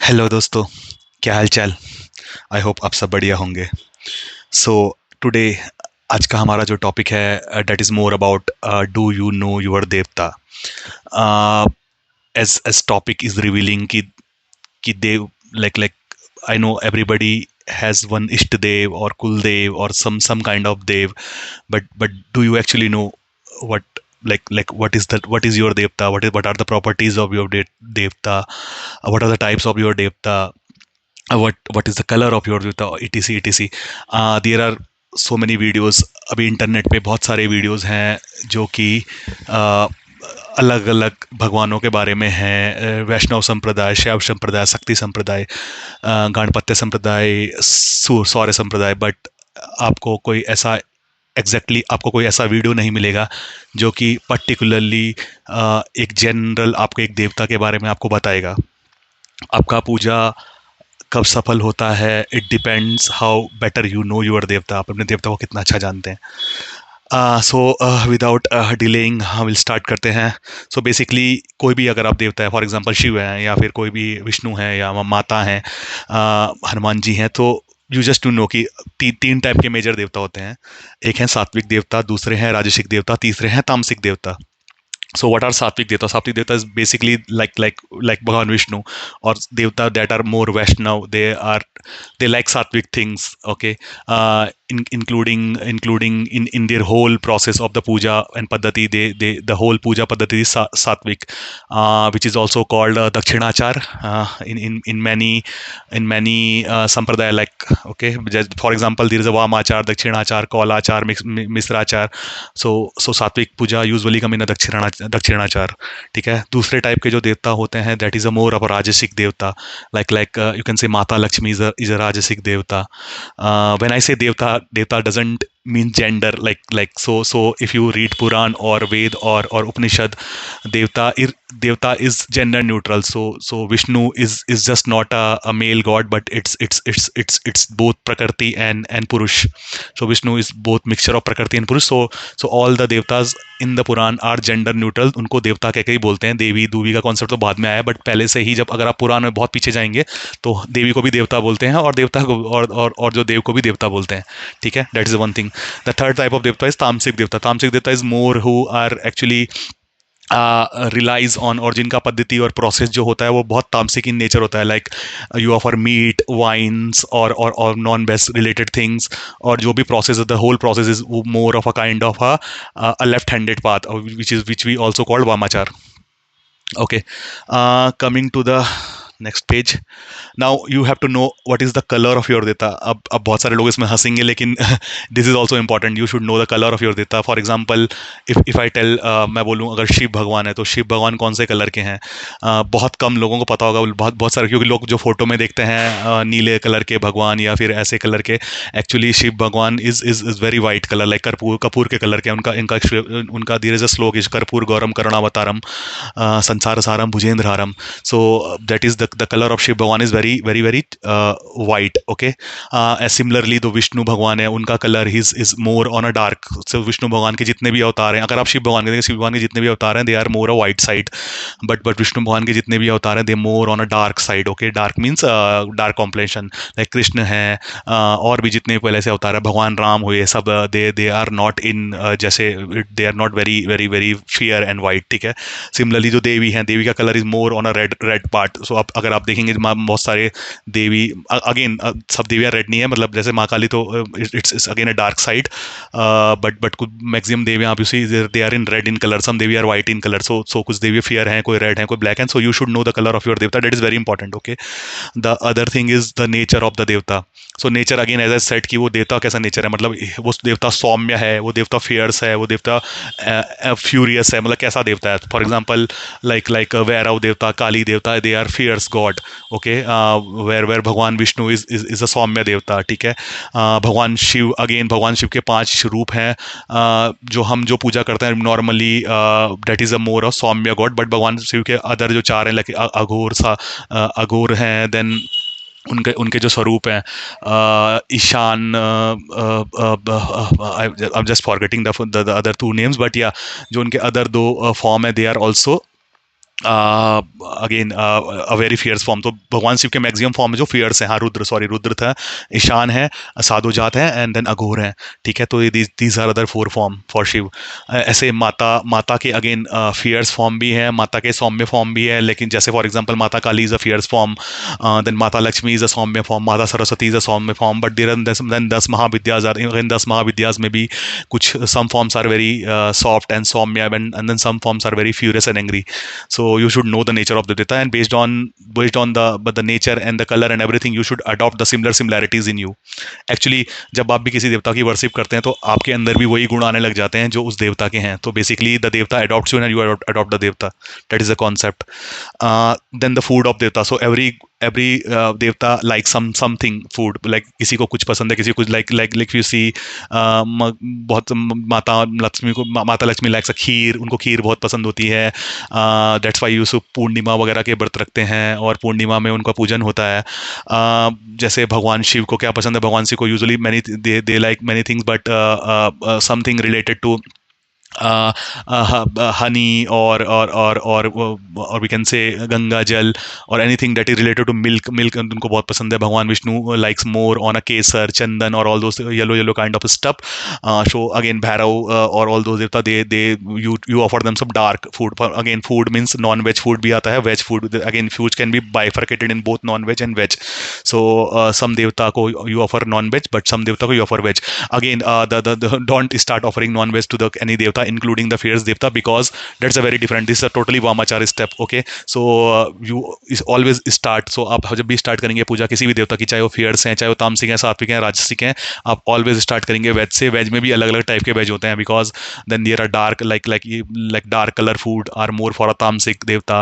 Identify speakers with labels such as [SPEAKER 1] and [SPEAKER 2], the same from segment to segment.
[SPEAKER 1] Hello दोस्तों, क्या हाल चाल। आई होप आप सब बढ़िया होंगे। सो टुडे, आज का हमारा जो टॉपिक है that is more about do you know your devta. As topic is revealing कि dev, like I know everybody has one isht dev और कुल देव और some kind of dev, but do you actually know what, like what is your devta, what are the properties of your devta, what are the types of your devta, what is the color of your devta, etc etc। There are so many videos. अभी internet पे बहुत सारे videos हैं जो कि अलग अलग भगवानों के बारे में हैं। वैष्णव संप्रदाय, शैव संप्रदाय, शक्ति संप्रदाय, गणपत्य संप्रदाय, सौर्य संप्रदाय। बट आपको कोई ऐसा आपको कोई ऐसा वीडियो नहीं मिलेगा जो कि पर्टिकुलरली एक जनरल आपको एक देवता के बारे में आपको बताएगा। आपका पूजा कब सफल होता है, it depends how better you know your देवता, आप अपने देवता को कितना अच्छा जानते हैं। सो विदाउट डिलेइंग हम विल स्टार्ट करते हैं। सो बेसिकली कोई भी अगर आप देवता है, फॉर एग्जांपल शिव हैं या फिर कोई भी विष्णु है या माता हैं, हनुमान जी हैं, तो यू जस्ट टू नो कि तीन टाइप के मेजर देवता होते हैं। एक है सात्विक देवता, दूसरे हैं राजसिक देवता, तीसरे हैं तामसिक देवता। So what are sattvic devta? Sattvic devta is basically like Bhagavan Vishnu, or devta that are more Vaishnav. They like sattvic things. Okay, including in their whole process of the puja and paddhati. They the whole puja paddhati is sattvic, which is also called dakshinachar in many sampradaya. Like, okay, just for example, there is a vamachar, dakshinachar, kaulachar, misrachar। सो सात्विक पूजा usually कम इन दक्षिणाचार। ठीक है। दूसरे type के जो देवता होते हैं that is a more of अ राजसिक देवता। लाइक यू कैन से माता लक्ष्मी इज अ राजसिक देवता। व्हेन आई से देवता, देवता doesn't mean gender. So if you read Puran or Ved or Upanishad, devta is gender neutral. So Vishnu is just not a male god, but it's both prakriti and purush. So Vishnu is both mixture of prakriti and purush. So all the devtas in the Puran are gender neutral। उनको देवता कह के ही बोलते हैं। देवी दूवी का concept तो बाद में आया, बट पहले से ही जब अगर आप पुराण में बहुत पीछे जाएंगे तो देवी को भी देवता बोलते हैं और देवता को और जो देव को भी देवता बोलते हैं। ठीक है, that is one thing. The third type of devta is tamasik devta. Tamasik devta is more who are actually relies on, और जिनका पद्धति और प्रोसेस जो होता है वो बहुत तामसिक इन नेचर होता है। Like you offer meat, wines और नॉन वेज रिलेटेड थिंग्स, और जो भी process, the whole process is more of a kind of a left handed path, which we also called vamachara. Okay, coming to the next page। Now you have to know what is the colour of your devta. अब बहुत सारे लोग इसमें हंसेंगे, लेकिन this is also important. You should know the colour of your देता। For example, if I tell, मैं बोलूँ अगर शिव भगवान है तो शिव भगवान कौन से कलर के हैं। बहुत कम लोगों को पता होगा, बहुत बहुत सारे, क्योंकि लोग जो फोटो में देखते हैं नीले कलर के भगवान या फिर ऐसे कलर के, actually Shiv Bhagwan is very white colour, like Kapoor Kapoor के कलर के। उनका इनका उनका धीरे से श्लोक इज कर्पूर गौरम करुणावतारम संसार सारम भुजेंद्र हारम। So that is the colour of Shiva Bhagwan is very very very white. Okay, similarly दो विष्णु भगवान है, उनका colour is more on a dark. So Vishnu भगवान के जितने भी अवतार हैं, अगर आप शिव भगवान के देखें, शिव भगवान के जितने भी अवतार हैं they are more a white side, but Vishnu भगवान के जितने भी अवतार हैं they more on a dark side. Okay, dark means dark complexion. Like Krishna है, और भी जितने पहले से अवतार है, भगवान राम हुए, सब दे आर नॉट इन, जैसे they are not very very very fair and white. ठीक है। सिमिलरली जो देवी हैं, देवी का colour is more on a red red part. So अब अगर आप देखेंगे बहुत सारे देवी, अगेन सब देवियाँ रेड नहीं है, मतलब जैसे माँ काली तो it's again a dark side, but कुछ मैक्सिमम देवियाँ आप you see they are in red in colour, some devi are white in colour. So कुछ देवी फेयर हैं, कोई रेड है, कोई ब्लैक है। So you should know the colour of your devta, that is very important. Okay, the other thing is the nature of the devta. So nature again as I said कि वो देवता कैसा नेचर है, मतलब वो देवता सौम्य है, वो देवता फियर्स है, वो देवता फ्यूरियस है, मतलब कैसा देवता है। For example, like वैरव devta, Kali devta, they are fierce god. Okay, where Bhagwan Vishnu is a सौम्य देवता। ठीक है। भगवान शिव, अगेन भगवान शिव के 5 रूप हैं, जो पूजा करते हैं normally, that is a more of सौम्य गॉड। बट भगवान शिव के अदर जो 4 हैं, लाइक अघोर हैं, देन उनके उनके जो स्वरूप हैं, Ishan, I am just forgetting the other 2 names, but या जो उनके अदर 2 फॉर्म है, they are also again a very fierce form. तो भगवान शिव के मैक्सिमम फॉर्म में जो फियर्स हैं, हाँ रुद्र, सॉरी रुद्र था, ईशान है, साधुजात है, एंड देन अघोर है। ठीक है, तो ये these are other four form for Shiva. ऐसे माता माता के अगेन फियर्स फॉर्म भी है, माता के सौम्य फॉर्म भी है, लेकिन जैसे for example Mata Kali is a fierce form, then Mata Lakshmi is a saumya form, Mata Saraswati is a saumya form, but there then 10 Mahavidyas are, in 10 Mahavidyas में भी कुछ some forms are very soft and saumya, and then some forms are very furious and angry. So you should know the nature of the devta, and based on the nature and the color and everything, you should adopt the similarities in you. Actually, जब आप भी किसी देवता की worship करते हैं तो आपके अंदर भी वही गुण आने लग जाते हैं जो उस देवता के हैं. तो बेसिकली द देवता adopts you and you adopt the devta. That is the concept. Then the food of devta. So every देवता like something food, like किसी को कुछ पसंद है, किसी को like you see, बहुत माता लक्ष्मी लाइक्स अ खीर, उनको खीर बहुत पसंद होती है. दैट्स वाई यूसुफ पूर्णिमा वगैरह के व्रत रखते हैं और पूर्णिमा में उनका पूजन होता है. जैसे भगवान शिव को क्या पसंद है, भगवान शिव को usually many they like many things, but something related to honey, or we can say Ganga jal, और anything that is related to milk उनको बहुत पसंद है. भगवान Vishnu likes more on a केसर, चंदन, और all those yellow kind of stuff. So again Bhairav और all those देवता, they you offer them some dark food. Again food means non-veg food भी आता है, veg food. Again food can be bifurcated in both non-veg and veg. So some देवता को you offer non-veg, but some देवता को you offer veg. Again the don't start offering non-veg to the any devta, including the fierce devta, because that's a very different, this is a totally वामाचार step. Okay, so you is always start. So आप जब भी start करेंगे पूजा किसी भी देवता की, चाहे वो fierce हैं, चाहे वो तामसिक हैं, सात्विक हैं, राजसिक हैं, आप always start करेंगे वेज से. वेज में भी अलग अलग टाइप के वेज होते हैं, because then there are dark like dark color food are more for a tamasic devta,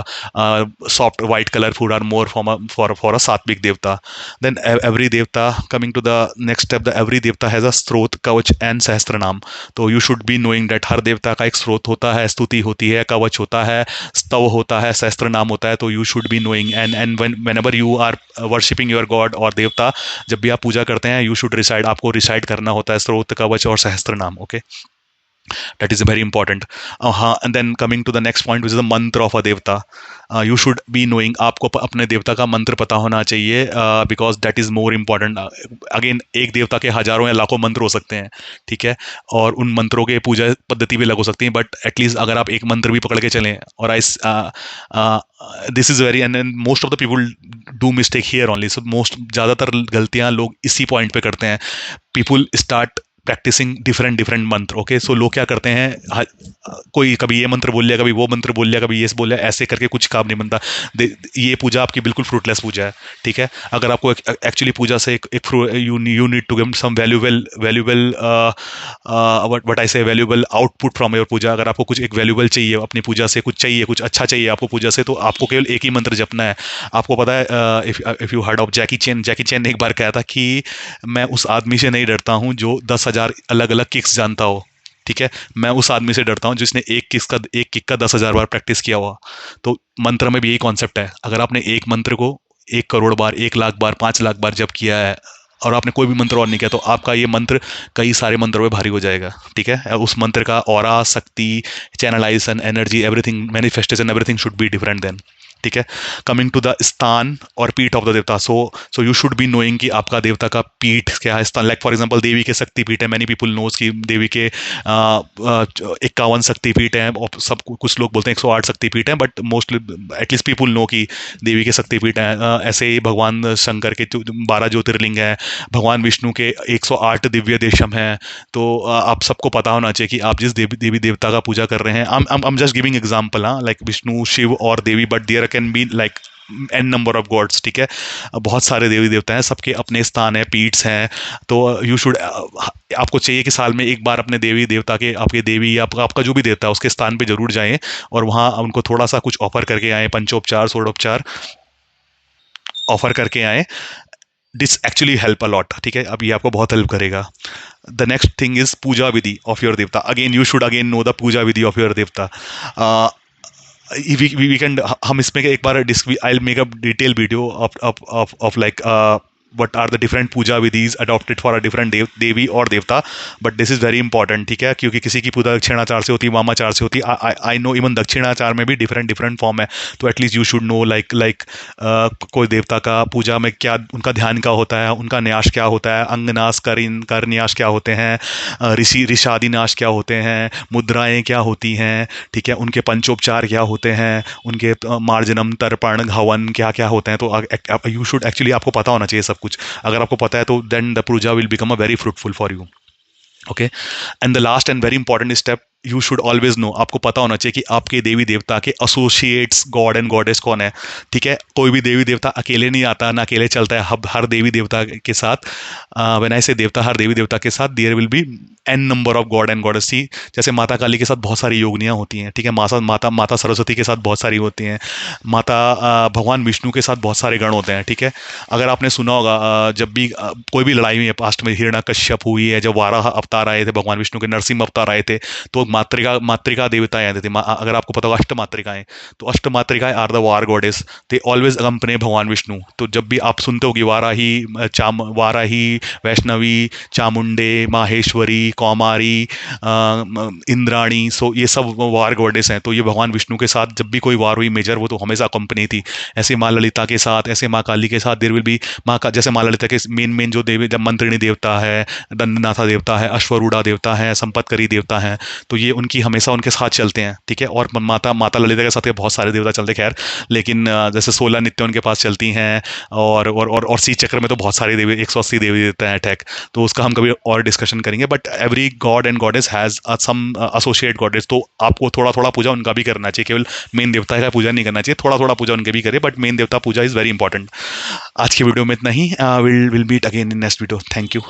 [SPEAKER 1] soft white color food are more for a sattvic devta. Then every devta, coming to the next step, the every devta has a स्त्रोत, कवच and sahasra naam. तो you should be knowing that हर देवता का एक स्रोत होता है, स्तुति होती है, कवच होता है, स्तव होता है, सहस्त्र नाम होता है. तो you should be knowing, and whenever you are worshipping your god और देवता, जब भी आप पूजा करते हैं, यू शुड रिसाइड, आपको रिसाइड करना होता है स्रोत, कवच और सहस्त्र नाम. Okay, that is very important. And then coming to the next point, which is the mantra of a devta. You should be knowing, आपको अपने देवता का मंत्र पता होना चाहिए, because that is more important. Again, एक देवता के हजारों या लाखों मंत्र हो सकते हैं, ठीक है, और उन मंत्रों के पूजा पद्धति भी अलग हो सकती है, बट एटलीस्ट अगर आप एक मंत्र भी पकड़ के चलें, और this is very, and most of the people do mistake here only. So most ज़्यादातर गलतियां लोग इसी पॉइंट पे करते हैं. पीपुल स्टार्ट प्रैक्टिसिंग डिफरेंट मंत्र. ओके, सो लोग क्या करते हैं, कोई कभी ये मंत्र बोल लिया, कभी वो मंत्र बोल लिया, कभी ये बोल लिया, ऐसे करके कुछ काम नहीं बनता. ये पूजा आपकी बिल्कुल फ्रूटलेस पूजा है. ठीक है, अगर आपको एक्चुअली पूजा से you need to give some valuable what I say valuable output from your puja. अगर आपको कुछ एक वैल्यूबल चाहिए अपनी पूजा से, कुछ चाहिए, कुछ अच्छा चाहिए आपको पूजा से, तो आपको केवल एक ही मंत्र जपना है. आपको पता है, इफ यू हर्ड ऑफ जैकी चैन ने एक बार कहा था कि मैं उस आदमी से नहीं डरता हूँ जो 10,000 अलग अलग किक्स जानता हो. ठीक है, मैं उस आदमी से डरता हूँ जिसने एक किक का 10,000 बार प्रैक्टिस किया हुआ. तो मंत्र में भी यही कॉन्सेप्ट है. अगर आपने एक मंत्र को 1 करोड़ बार, 1 लाख बार, 5 लाख बार जब किया है, और आपने कोई भी मंत्र और नहीं किया, तो आपका ये मंत्र कई सारे मंत्रों में भारी हो जाएगा. ठीक है, उस मंत्र का aura, shakti, channelisation, energy, everything, manifestation, everything should be different then. ठीक है, कमिंग टू द स्थान और पीठ of the devta. So you should be knowing कि आपका देवता का पीठ क्या है, स्थान. लाइक फॉर एग्जांपल देवी के शक्ति पीठ है, मैनी पीपल नोज कि देवी के 51 शक्ति पीठ हैं, और सब कुछ लोग बोलते हैं 108 शक्ति पीठ हैं, but mostly at least people know कि देवी के शक्ति पीठ हैं. ऐसे ही भगवान शंकर के 12 ज्योतिर्लिंग हैं, भगवान विष्णु के 108 दिव्य देशम हैं. तो आप सबको पता होना चाहिए कि आप जिस देवी देवता का पूजा कर रहे हैं, I am just giving example, like Vishnu, Shiva और devi, but there can be like an number of gods. ठीक है, बहुत सारे देवी देवता हैं, सबके अपने स्थान है, पीठ्स हैं. तो यू शुड, आपको चाहिए कि साल में एक बार अपने देवी देवता के, आपके देवी या आपका जो भी देवता है उसके स्थान पे जरूर जाएं, और वहाँ उनको थोड़ा सा कुछ ऑफर करके आए, पंचोपचार, षोडोपचार ऑफर करके आए. This actually help a lot. ठीक है, अब ये आपको बहुत हेल्प करेगा. The next thing is puja vidhi of your devta. Again you should again know the puja vidhi of your devta. We can, हम इसमें एक बार I will make a detail video of like what are the different puja vidhis adopted for a different devi or devta, but this is very important, ठीक है, क्योंकि किसी की पूजा दक्षिणाचार से होती है, वामाचार से होती है। आई नो इवन दक्षिणाचार में भी डिफरेंट डिफरेंट फॉर्म है, तो at least you should know like कोई देवता का पूजा में क्या उनका ध्यान क्या होता है, उनका न्यास क्या होता है, अंगनाश कर न्यास क्या होते हैं, ऋषि ऋषादि न्यास क्या होते हैं, मुद्राएं क्या होती हैं, ठीक है, उनके पंचोपचार क्या होते हैं, उनके मार्जनम तर्पण हवन क्या क्या होते हैं। तो यू शुड एक्चुअली, आपको पता होना चाहिए सब कुछ। अगर आपको पता है तो then the puja will become a very fruitful for you. Okay, and the last and very important step, you should always know, आपको पता होना चाहिए कि आपके देवी देवता के एसोसिएट्स गॉड एंड गॉडेस कौन है। ठीक है, कोई भी देवी देवता अकेले नहीं आता, ना अकेले चलता है। हर देवी देवता के साथ, व्हेन आई से देवता, हर देवी देवता के साथ there will be an number of god and goddess. See, जैसे माता काली के साथ बहुत सारी योगनियाँ होती हैं, ठीक है, माता सरस्वती के साथ बहुत सारी होती हैं, माता भगवान विष्णु के साथ बहुत सारे गण होते हैं। ठीक है, अगर आपने सुना होगा, जब भी कोई भी लड़ाई हुई है पास्ट में, हिरण्यकश्यप हुई है, जब वाराह अवतार आए थे भगवान विष्णु के, नरसिंह अवतार आए थे, तो मातृका देवताएं आते थे। अगर आपको पता होगा अष्ट मातृकाएं, तो अष्ट मातृकाएं are the war goddess, they always accompany Bhagwan Vishnu. तो जब भी आप सुनते हो कि वाराही, वैष्णवी, चामुंडे, माहेश्वरी, कौमारी, इंद्राणी, सो ये सब वार गॉडेस हैं। तो ये भगवान विष्णु के साथ जब भी कोई वार हुई मेजर, वो तो हमेशा कंपनी थी। ऐसे माँ ललिता के साथ, ऐसे माँ काली के साथ देर विल बी जैसे माँ ललिता के मेन जो देवी, जब मंत्रिणी देवता है, दंडनाथा देवता है, अश्वरूढ़ा देवता है, संपतकरी देवता है, तो ये उनकी हमेशा उनके साथ चलते हैं। ठीक है, और माता ललिता के साथ ये बहुत सारे देवता चलते, खैर, लेकिन जैसे 16 नित्य उनके पास चलती हैं, और सी चक्र में तो बहुत सारे देवी, 180 देवी देवता हैं अटैक, तो उसका हम कभी और डिस्कशन करेंगे। But every god and goddess has some associate goddess, तो आपको थोड़ा थोड़ा पूजा उनका भी करना चाहिए, केवल मेन देवता का पूजा नहीं करना चाहिए, थोड़ा थोड़ा पूजा उनके भी करें, बट मेन देवता पूजा इज वेरी इंपॉर्टेंट। आज की वीडियो में इतना ही, will meet again in next video. Thank you.